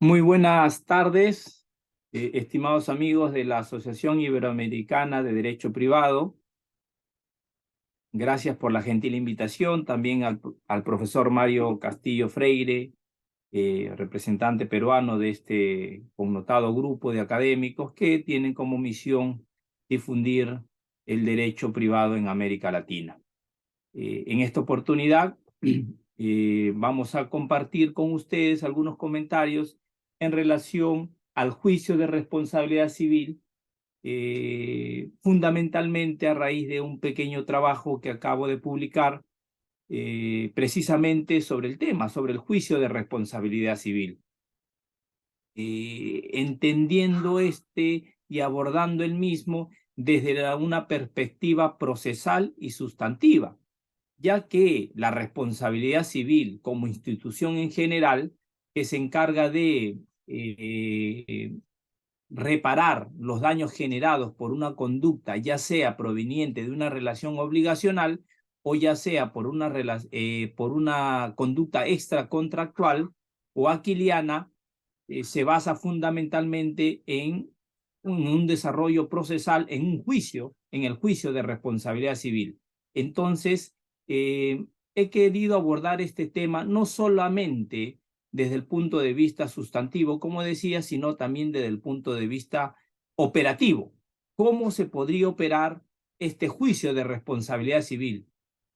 Muy buenas tardes, estimados amigos de la Asociación Iberoamericana de Derecho Privado. Gracias por la gentil invitación, también al profesor Mario Castillo Freire, representante peruano de este connotado grupo de académicos que tienen como misión difundir el derecho privado en América Latina. En esta oportunidad vamos a compartir con ustedes algunos comentarios en relación al juicio de responsabilidad civil, fundamentalmente a raíz de un pequeño trabajo que acabo de publicar precisamente sobre el tema, sobre el juicio de responsabilidad civil. Entendiendo y abordando el mismo desde una perspectiva procesal y sustantiva, ya que la responsabilidad civil como institución en general, que se encarga de reparar los daños generados por una conducta, ya sea proveniente de una relación obligacional o ya sea por una conducta extracontractual o aquiliana, se basa fundamentalmente en un desarrollo procesal, en un juicio, en el juicio de responsabilidad civil. Entonces, he querido abordar este tema no solamente desde el punto de vista sustantivo, como decía, sino también desde el punto de vista operativo. ¿Cómo se podría operar este juicio de responsabilidad civil?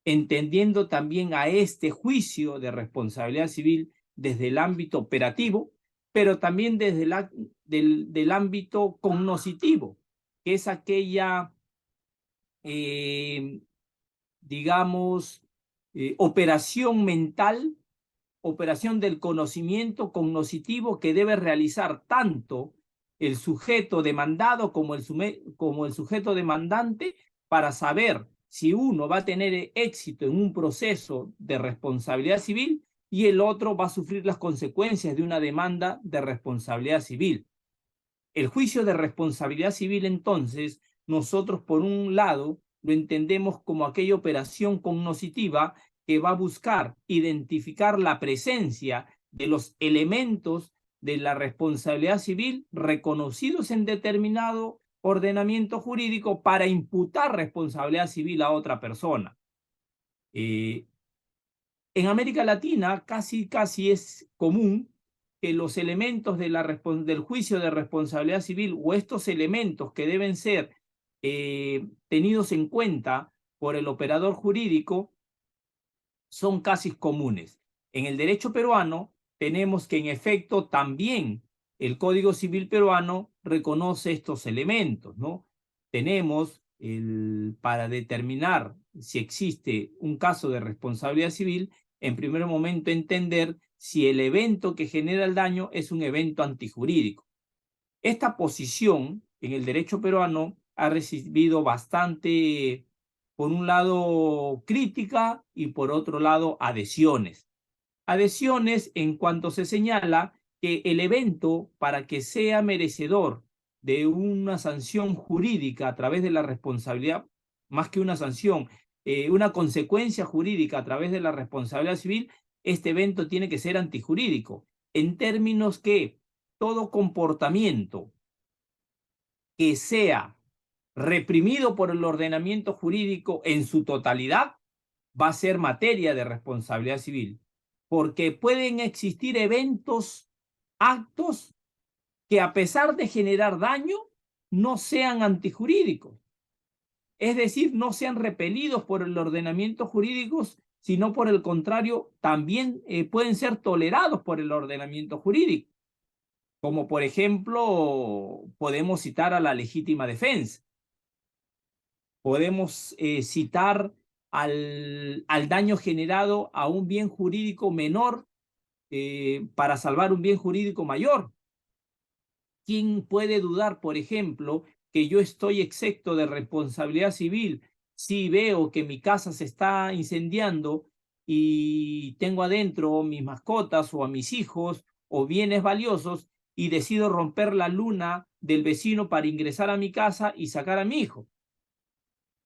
Entendiendo también a este juicio de responsabilidad civil desde el ámbito operativo, pero también desde del ámbito cognoscitivo, que es aquella, digamos, operación mental, operación del conocimiento cognoscitivo que debe realizar tanto el sujeto demandado como el sujeto demandante para saber si uno va a tener éxito en un proceso de responsabilidad civil y el otro va a sufrir las consecuencias de una demanda de responsabilidad civil. El juicio de responsabilidad civil, entonces, nosotros por un lado lo entendemos como aquella operación cognoscitiva que va a buscar identificar la presencia de los elementos de la responsabilidad civil reconocidos en determinado ordenamiento jurídico para imputar responsabilidad civil a otra persona. En América Latina casi es común que los elementos del juicio de responsabilidad civil o estos elementos que deben ser tenidos en cuenta por el operador jurídico son casi comunes. En el derecho peruano tenemos que en efecto también el Código Civil peruano reconoce estos elementos, ¿no? Tenemos para determinar si existe un caso de responsabilidad civil, en primer momento entender si el evento que genera el daño es un evento antijurídico. Esta posición en el derecho peruano ha recibido bastante, por un lado, crítica y por otro lado, adhesiones. Adhesiones en cuanto se señala que el evento, para que sea merecedor de una sanción jurídica a través de la responsabilidad, más que una sanción, una consecuencia jurídica a través de la responsabilidad civil, este evento tiene que ser antijurídico, en términos que todo comportamiento que sea reprimido por el ordenamiento jurídico en su totalidad va a ser materia de responsabilidad civil, porque pueden existir eventos, actos que a pesar de generar daño, no sean antijurídicos, es decir, no sean repelidos por el ordenamiento jurídico, sino por el contrario, también pueden ser tolerados por el ordenamiento jurídico, como por ejemplo, podemos citar a la legítima defensa. Podemos citar al daño generado a un bien jurídico menor para salvar un bien jurídico mayor. ¿Quién puede dudar, por ejemplo, que yo estoy exento de responsabilidad civil si veo que mi casa se está incendiando y tengo adentro mis mascotas o a mis hijos o bienes valiosos y decido romper la luna del vecino para ingresar a mi casa y sacar a mi hijo?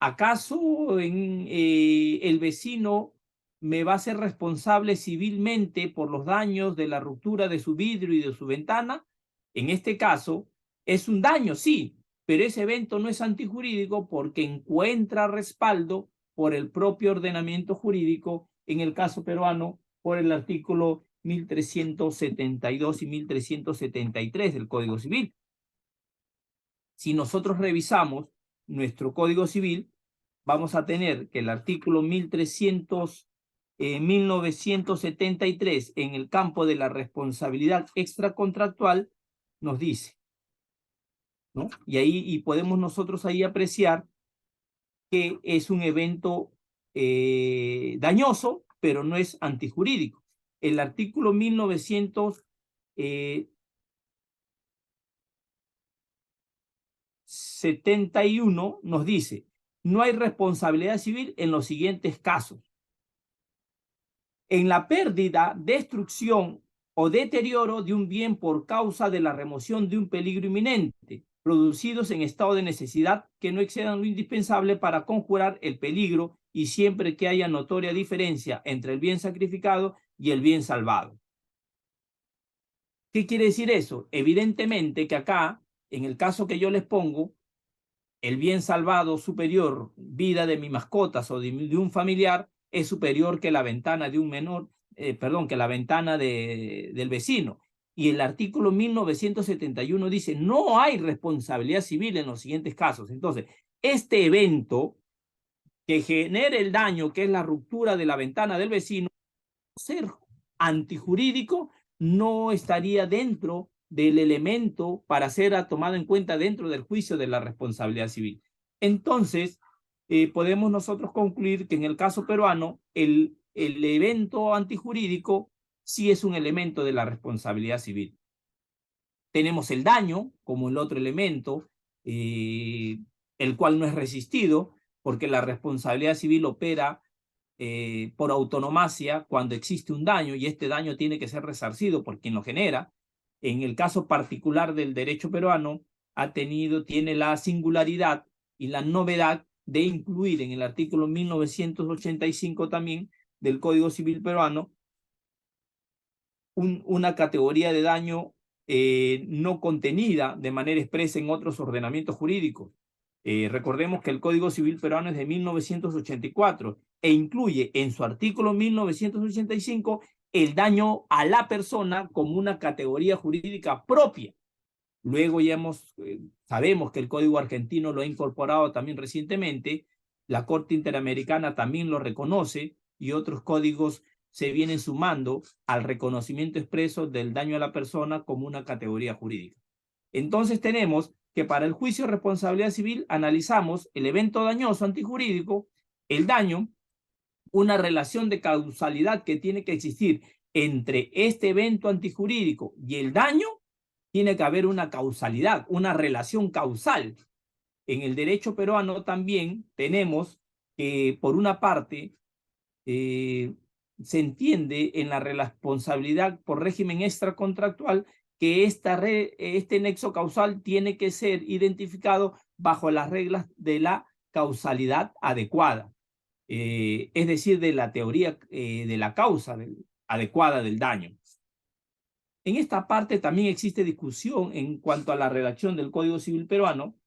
¿Acaso el vecino me va a ser responsable civilmente por los daños de la ruptura de su vidrio y de su ventana. En este caso, es un daño, sí, pero ese evento no es antijurídico porque encuentra respaldo por el propio ordenamiento jurídico, en el caso peruano, por el artículo 1372 y 1373 del Código Civil. Si nosotros revisamos nuestro Código Civil, vamos a tener que el artículo 1973 en el campo de la responsabilidad extracontractual nos dice, ¿no? Y podemos nosotros ahí apreciar que es un evento dañoso, pero no es antijurídico. El artículo 1971 nos dice, no hay responsabilidad civil en los siguientes casos: en la pérdida, destrucción o deterioro de un bien por causa de la remoción de un peligro inminente, producidos en estado de necesidad que no excedan lo indispensable para conjurar el peligro y siempre que haya notoria diferencia entre el bien sacrificado y el bien salvado. ¿Qué quiere decir eso? Evidentemente que acá, en el caso que yo les pongo, el bien salvado superior, vida de mi mascotas o de un familiar, es superior que la ventana de un menor, que la ventana del vecino. Y el artículo 1971 dice, no hay responsabilidad civil en los siguientes casos. Entonces, este evento que genere el daño, que es la ruptura de la ventana del vecino, ser antijurídico, no estaría dentro del elemento para ser tomado en cuenta dentro del juicio de la responsabilidad civil. Entonces, podemos nosotros concluir que en el caso peruano, el evento antijurídico sí es un elemento de la responsabilidad civil. Tenemos el daño como el otro elemento, el cual no es resistido, porque la responsabilidad civil opera por autonomacia cuando existe un daño y este daño tiene que ser resarcido por quien lo genera. En el caso particular del derecho peruano, tiene la singularidad y la novedad de incluir en el artículo 1985 también del Código Civil peruano una categoría de daño no contenida de manera expresa en otros ordenamientos jurídicos. Recordemos que el Código Civil peruano es de 1984 e incluye en su artículo 1985 el daño a la persona como una categoría jurídica propia. Luego ya sabemos que el Código argentino lo ha incorporado también recientemente, la Corte Interamericana también lo reconoce y otros códigos se vienen sumando al reconocimiento expreso del daño a la persona como una categoría jurídica. Entonces tenemos que para el juicio de responsabilidad civil analizamos el evento dañoso antijurídico, el daño, una relación de causalidad que tiene que existir entre este evento antijurídico y el daño, tiene que haber una causalidad, una relación causal. En el derecho peruano también tenemos que, por una parte, se entiende en la responsabilidad por régimen extracontractual que este nexo causal tiene que ser identificado bajo las reglas de la causalidad adecuada, es decir, de la teoría de la causa adecuada del daño. En esta parte también existe discusión en cuanto a la redacción del Código Civil peruano,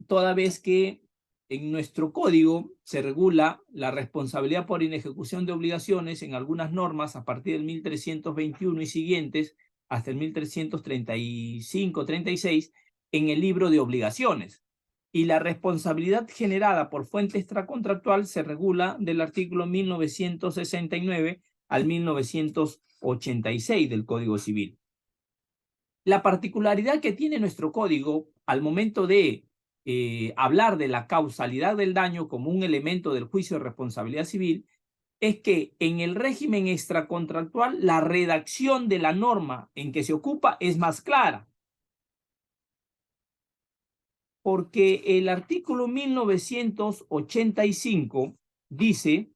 toda vez que en nuestro código se regula la responsabilidad por inejecución de obligaciones en algunas normas a partir del 1321 y siguientes hasta el 1335-36 en el libro de obligaciones. Y la responsabilidad generada por fuente extracontractual se regula del artículo 1969 al 1986 del Código Civil. La particularidad que tiene nuestro código al momento de hablar de la causalidad del daño como un elemento del juicio de responsabilidad civil es que en el régimen extracontractual la redacción de la norma en que se ocupa es más clara, porque el artículo 1985 dice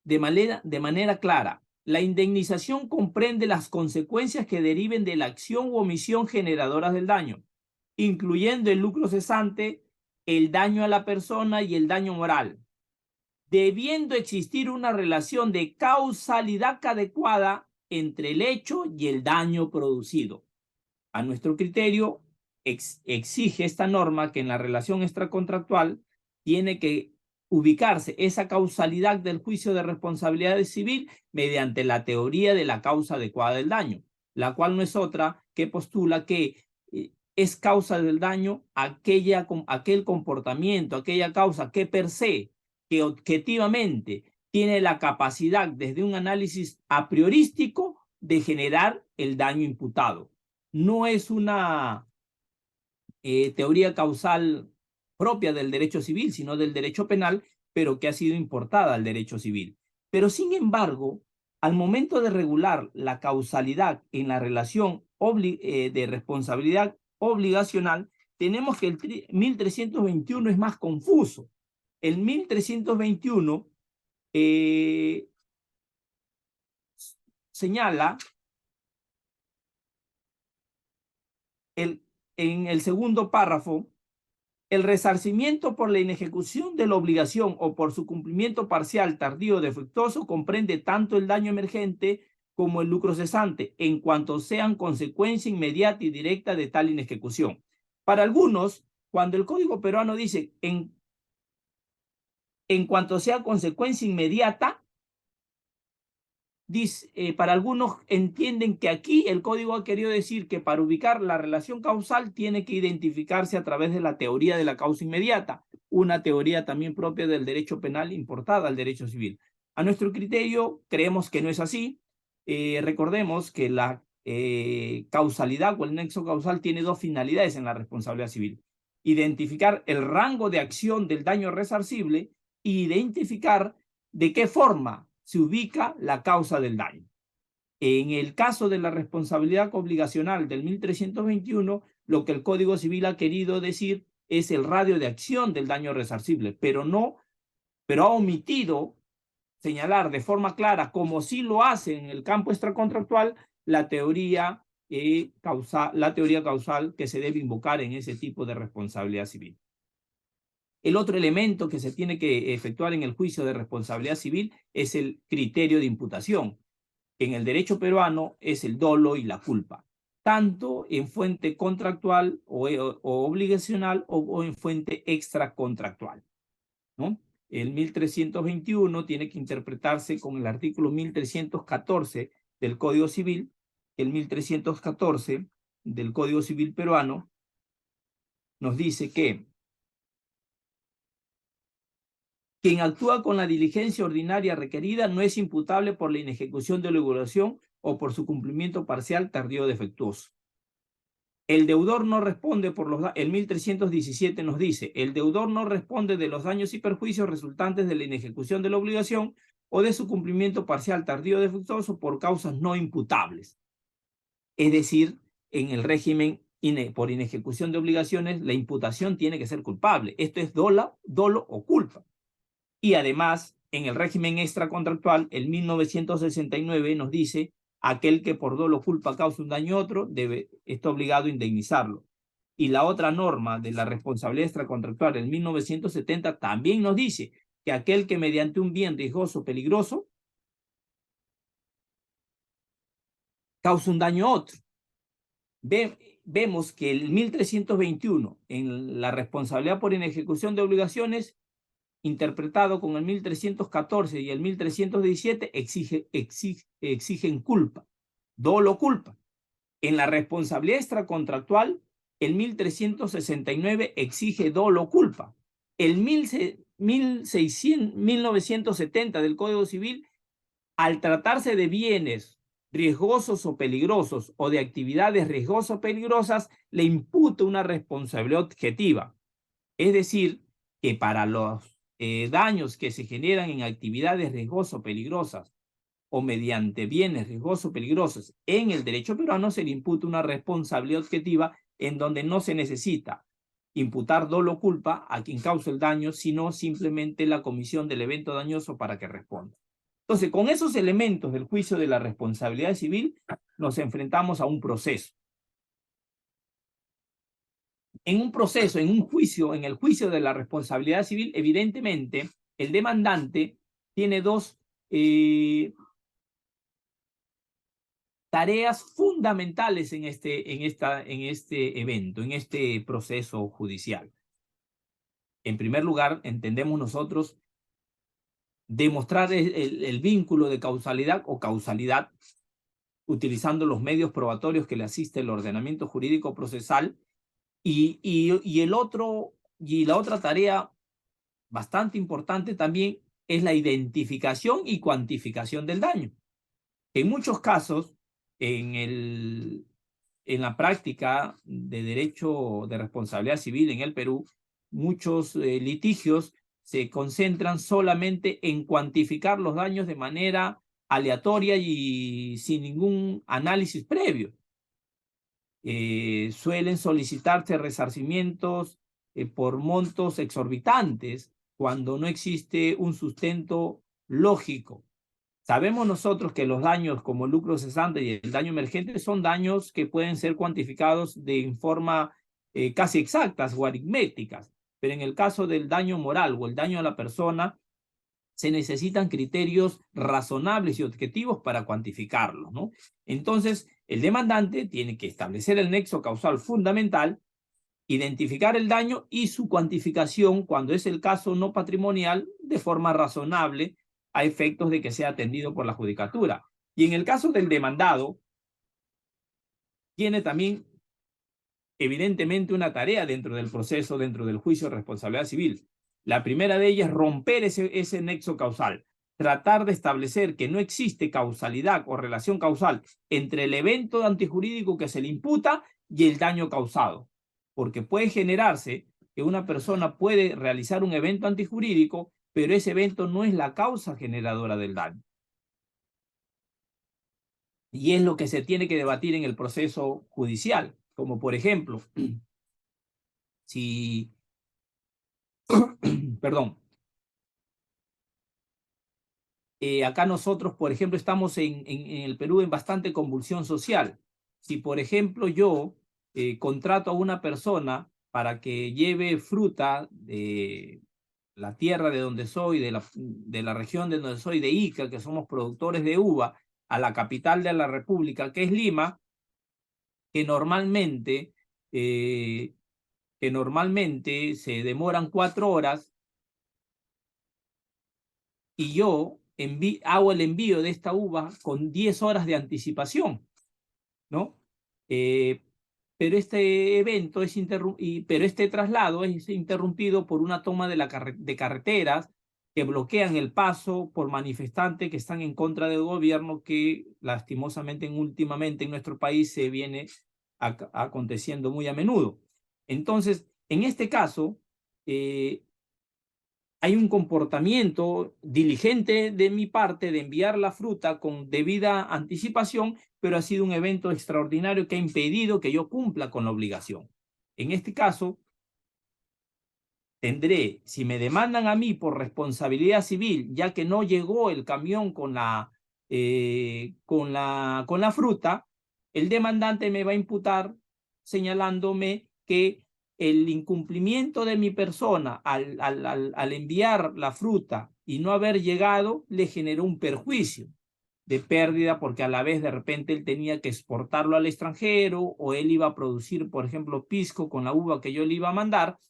de manera clara: La indemnización comprende las consecuencias que deriven de la acción u omisión generadoras del daño, incluyendo el lucro cesante, el daño a la persona y el daño moral, debiendo existir una relación de causalidad adecuada entre el hecho y el daño producido. A nuestro criterio, exige esta norma que en la relación extracontractual tiene que ubicarse esa causalidad del juicio de responsabilidad civil mediante la teoría de la causa adecuada del daño, la cual no es otra que postula que es causa del daño aquel comportamiento, aquella causa que per se, que objetivamente tiene la capacidad desde un análisis a priorístico de generar el daño imputado. No es una teoría causal propia del derecho civil, sino del derecho penal, pero que ha sido importada al derecho civil. Pero sin embargo, al momento de regular la causalidad en la relación de responsabilidad obligacional, tenemos que el 1321 es más confuso. El 1321 señala en el segundo párrafo, el resarcimiento por la inejecución de la obligación o por su cumplimiento parcial, tardío o defectuoso comprende tanto el daño emergente como el lucro cesante, en cuanto sean consecuencia inmediata y directa de tal inejecución. Para algunos, cuando el Código Peruano dice en cuanto sea consecuencia inmediata, para algunos entienden que aquí el código ha querido decir que para ubicar la relación causal tiene que identificarse a través de la teoría de la causa inmediata, una teoría también propia del derecho penal importada al derecho civil. A nuestro criterio, creemos que no es así. Recordemos que la causalidad o el nexo causal tiene dos finalidades en la responsabilidad civil: identificar el rango de acción del daño resarcible e identificar de qué forma se ubica la causa del daño. En el caso de la responsabilidad obligacional del 1321, lo que el Código Civil ha querido decir es el radio de acción del daño resarcible, pero ha omitido señalar de forma clara, como sí lo hace en el campo extracontractual, la teoría causal que se debe invocar en ese tipo de responsabilidad civil. El otro elemento que se tiene que efectuar en el juicio de responsabilidad civil es el criterio de imputación. En el derecho peruano es el dolo y la culpa, tanto en fuente contractual o obligacional o en fuente extracontractual, ¿no? El 1321 tiene que interpretarse con el artículo 1314 del Código Civil. El 1314 del Código Civil peruano nos dice que quien actúa con la diligencia ordinaria requerida no es imputable por la inejecución de la obligación o por su cumplimiento parcial, tardío o defectuoso. El deudor no responde por los el 1317 nos dice, el deudor no responde de los daños y perjuicios resultantes de la inejecución de la obligación o de su cumplimiento parcial, tardío o defectuoso por causas no imputables. Es decir, en el régimen por inejecución de obligaciones, la imputación tiene que ser culpable. Esto es dolo o culpa. Y además, en el régimen extracontractual, el 1969 nos dice, aquel que por dolo o culpa causa un daño a otro, está obligado a indemnizarlo. Y la otra norma de la responsabilidad extracontractual, el 1970, también nos dice que aquel que mediante un bien riesgoso o peligroso causa un daño a otro. Vemos que el 1321, en la responsabilidad por inejecución de obligaciones, interpretado con el 1314 y el 1317, exigen culpa, dolo o culpa. En la responsabilidad extracontractual, el 1369 exige dolo o culpa. El 1970 del Código Civil, al tratarse de bienes riesgosos o peligrosos o de actividades riesgosas o peligrosas, le imputa una responsabilidad objetiva. Es decir, que para los daños que se generan en actividades riesgosas o peligrosas o mediante bienes riesgosos o peligrosos en el derecho peruano se le imputa una responsabilidad objetiva en donde no se necesita imputar dolo o culpa a quien causa el daño, sino simplemente la comisión del evento dañoso para que responda. Entonces, con esos elementos del juicio de la responsabilidad civil, nos enfrentamos a un proceso. En un proceso, en un juicio, en el juicio de la responsabilidad civil, evidentemente, el demandante tiene dos tareas fundamentales en este evento, en este proceso judicial. En primer lugar, entendemos nosotros demostrar el vínculo de causalidad o causalidad utilizando los medios probatorios que le asiste el ordenamiento jurídico procesal y la otra tarea bastante importante también es la identificación y cuantificación del daño. En muchos casos, en la práctica de derecho de responsabilidad civil en el Perú, muchos litigios se concentran solamente en cuantificar los daños de manera aleatoria y sin ningún análisis previo. Suelen solicitarse resarcimientos por montos exorbitantes cuando no existe un sustento lógico. Sabemos nosotros que los daños como el lucro cesante y el daño emergente son daños que pueden ser cuantificados de forma casi exactas o aritméticas, pero en el caso del daño moral o el daño a la persona, se necesitan criterios razonables y objetivos para cuantificarlos, ¿no? Entonces, el demandante tiene que establecer el nexo causal fundamental, identificar el daño y su cuantificación, cuando es el caso no patrimonial, de forma razonable, a efectos de que sea atendido por la judicatura. Y en el caso del demandado, tiene también, evidentemente, una tarea dentro del proceso, dentro del juicio de responsabilidad civil. La primera de ellas es romper ese nexo causal, tratar de establecer que no existe causalidad o relación causal entre el evento antijurídico que se le imputa y el daño causado, porque puede generarse que una persona puede realizar un evento antijurídico, pero ese evento no es la causa generadora del daño. Y es lo que se tiene que debatir en el proceso judicial, como por ejemplo, si, perdón, acá nosotros, por ejemplo, estamos en el Perú en bastante convulsión social. Si, por ejemplo, yo contrato a una persona para que lleve fruta de la tierra de donde soy, de la región de donde soy, de Ica, que somos productores de uva, a la capital de la República, que es Lima, que normalmente, eh, se demoran 4 horas, y yo hago el envío de esta uva con 10 horas de anticipación, ¿no? Pero este evento pero este traslado es interrumpido por una toma de carreteras que bloquean el paso por manifestantes que están en contra del gobierno, que lastimosamente últimamente en nuestro país se viene aconteciendo muy a menudo. Entonces, en este caso, hay un comportamiento diligente de mi parte de enviar la fruta con debida anticipación, pero ha sido un evento extraordinario que ha impedido que yo cumpla con la obligación. En este caso, si me demandan a mí por responsabilidad civil, ya que no llegó el camión con la fruta, el demandante me va a imputar señalándome que el incumplimiento de mi persona al enviar la fruta y no haber llegado le generó un perjuicio de pérdida, porque a la vez de repente él tenía que exportarlo al extranjero, o él iba a producir, por ejemplo, pisco con la uva que yo le iba a mandar.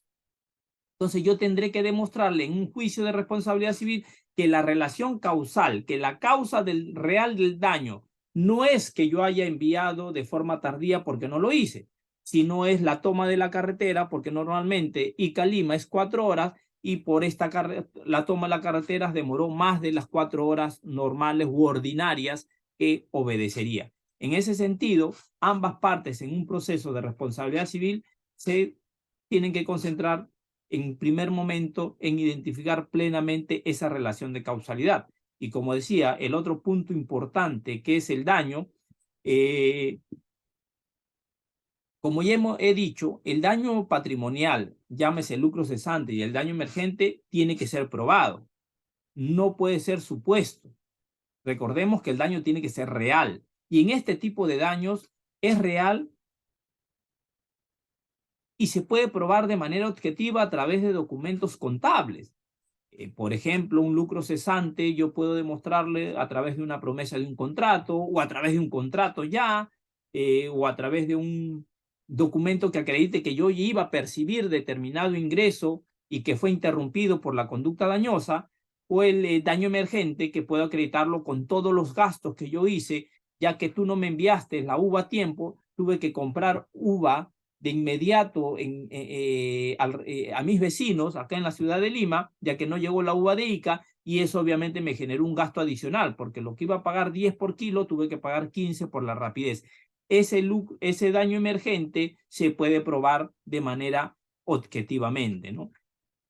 Entonces yo tendré que demostrarle en un juicio de responsabilidad civil que la relación causal, que la causa real del daño no es que yo haya enviado de forma tardía porque no lo hice, sino es la toma de la carretera, porque normalmente Ica-Lima es 4 horas, y por la toma de la carretera demoró más de las 4 horas normales u ordinarias que obedecería. En ese sentido, ambas partes en un proceso de responsabilidad civil se tienen que concentrar en primer momento en identificar plenamente esa relación de causalidad. Y como decía, el otro punto importante, que es el daño, como ya he dicho, el daño patrimonial, llámese lucro cesante, y el daño emergente tiene que ser probado. No puede ser supuesto. Recordemos que el daño tiene que ser real. Y en este tipo de daños es real y se puede probar de manera objetiva a través de documentos contables. Por ejemplo, un lucro cesante yo puedo demostrarle a través de una promesa de un contrato o a través de un contrato ya o a través de un documento que acredite que yo iba a percibir determinado ingreso y que fue interrumpido por la conducta dañosa, o el daño emergente que puedo acreditarlo con todos los gastos que yo hice, ya que tú no me enviaste la uva a tiempo, tuve que comprar uva de inmediato a mis vecinos acá en la ciudad de Lima, ya que no llegó la uva de Ica, y eso obviamente me generó un gasto adicional, porque lo que iba a pagar 10 por kilo, tuve que pagar 15 por la rapidez. Ese daño emergente se puede probar de manera objetivamente, ¿no?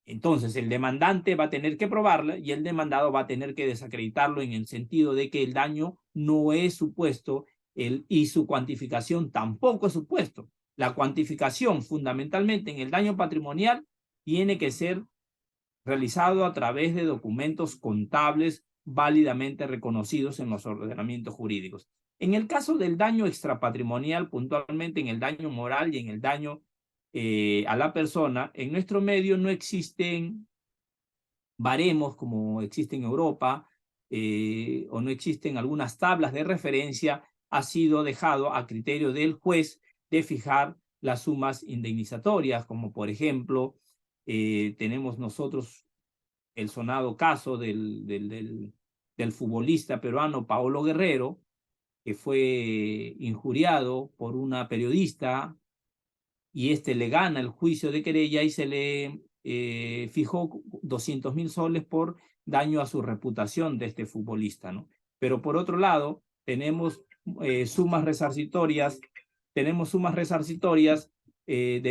Entonces, el demandante va a tener que probarla y el demandado va a tener que desacreditarlo en el sentido de que el daño no es supuesto y su cuantificación tampoco es supuesto. La cuantificación, fundamentalmente en el daño patrimonial, tiene que ser realizado a través de documentos contables válidamente reconocidos en los ordenamientos jurídicos. En el caso del daño extrapatrimonial, puntualmente en el daño moral y en el daño a la persona, en nuestro medio no existen baremos como existe en Europa o no existen algunas tablas de referencia, ha sido dejado a criterio del juez de fijar las sumas indemnizatorias, como por ejemplo tenemos nosotros el sonado caso del futbolista peruano Paolo Guerrero, que fue injuriado por una periodista y le gana el juicio de querella y se le fijó 200.000 soles por daño a su reputación de este futbolista, ¿no? Pero por otro lado, tenemos sumas resarcitorias de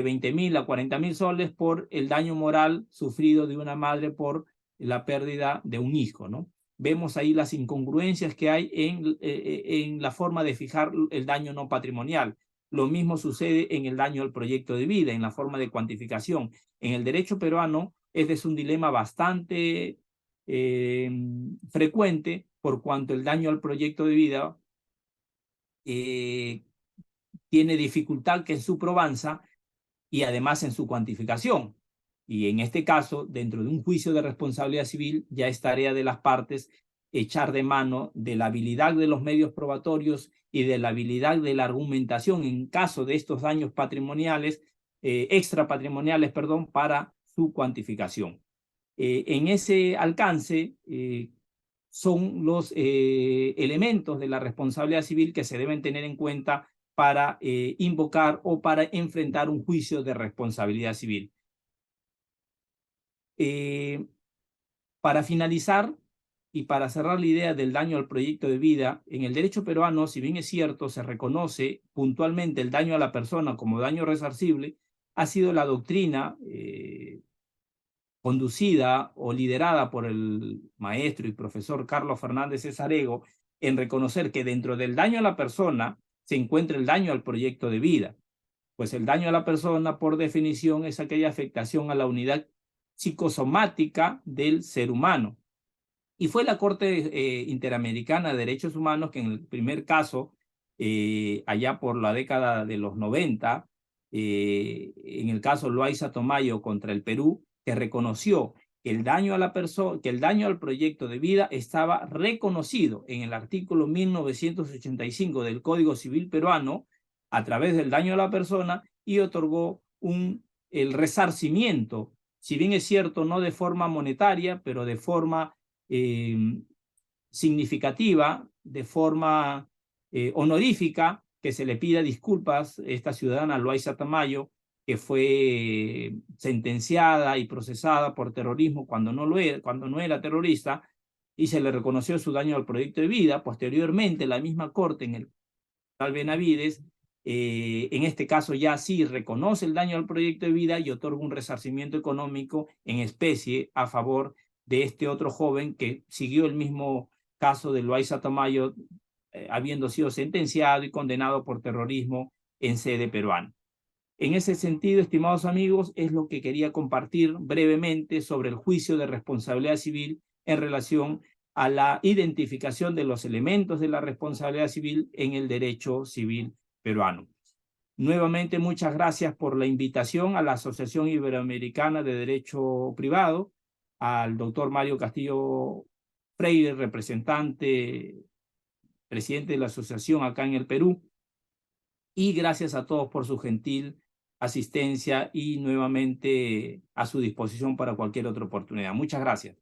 20.000 a 40.000 soles por el daño moral sufrido de una madre por la pérdida de un hijo, ¿no? Vemos ahí las incongruencias que hay en la forma de fijar el daño no patrimonial. Lo mismo sucede en el daño al proyecto de vida, en la forma de cuantificación. En el derecho peruano, este es un dilema bastante frecuente por cuanto el daño al proyecto de vida tiene dificultad que en su probanza y además en su cuantificación. Y en este caso, dentro de un juicio de responsabilidad civil, ya es tarea de las partes echar de mano de la habilidad de los medios probatorios y de la habilidad de la argumentación en caso de estos daños patrimoniales, extrapatrimoniales, perdón, para su cuantificación. En ese alcance son los elementos de la responsabilidad civil que se deben tener en cuenta para invocar o para enfrentar un juicio de responsabilidad civil. Para finalizar y para cerrar la idea del daño al proyecto de vida, en el derecho peruano, si bien es cierto, se reconoce puntualmente el daño a la persona como daño resarcible, ha sido la doctrina conducida o liderada por el maestro y profesor Carlos Fernández Cesarego en reconocer que dentro del daño a la persona se encuentra el daño al proyecto de vida. Pues el daño a la persona, por definición, es aquella afectación a la unidad psicosomática del ser humano. Y fue la Corte Interamericana de Derechos Humanos que en el primer caso, allá por la década de los 90, en el caso Loaiza Tomayo contra el Perú, que reconoció que el daño a la persona, que el daño al proyecto de vida estaba reconocido en el artículo 1985 del Código Civil peruano a través del daño a la persona y otorgó el resarcimiento, si bien es cierto, no de forma monetaria, pero de forma significativa, de forma honorífica, que se le pida disculpas a esta ciudadana Loaiza Tamayo, que fue sentenciada y procesada por terrorismo cuando no era terrorista, y se le reconoció su daño al proyecto de vida. Posteriormente, la misma corte en el Tribunal Benavides, en este caso ya sí reconoce el daño al proyecto de vida y otorga un resarcimiento económico en especie a favor de este otro joven que siguió el mismo caso de Loaiza Tamayo, habiendo sido sentenciado y condenado por terrorismo en sede peruana. En ese sentido, estimados amigos, es lo que quería compartir brevemente sobre el juicio de responsabilidad civil en relación a la identificación de los elementos de la responsabilidad civil en el derecho civil peruano. Nuevamente, muchas gracias por la invitación a la Asociación Iberoamericana de Derecho Privado, al doctor Mario Castillo Freire, representante, presidente de la asociación acá en el Perú, y gracias a todos por su gentil asistencia y nuevamente a su disposición para cualquier otra oportunidad. Muchas gracias.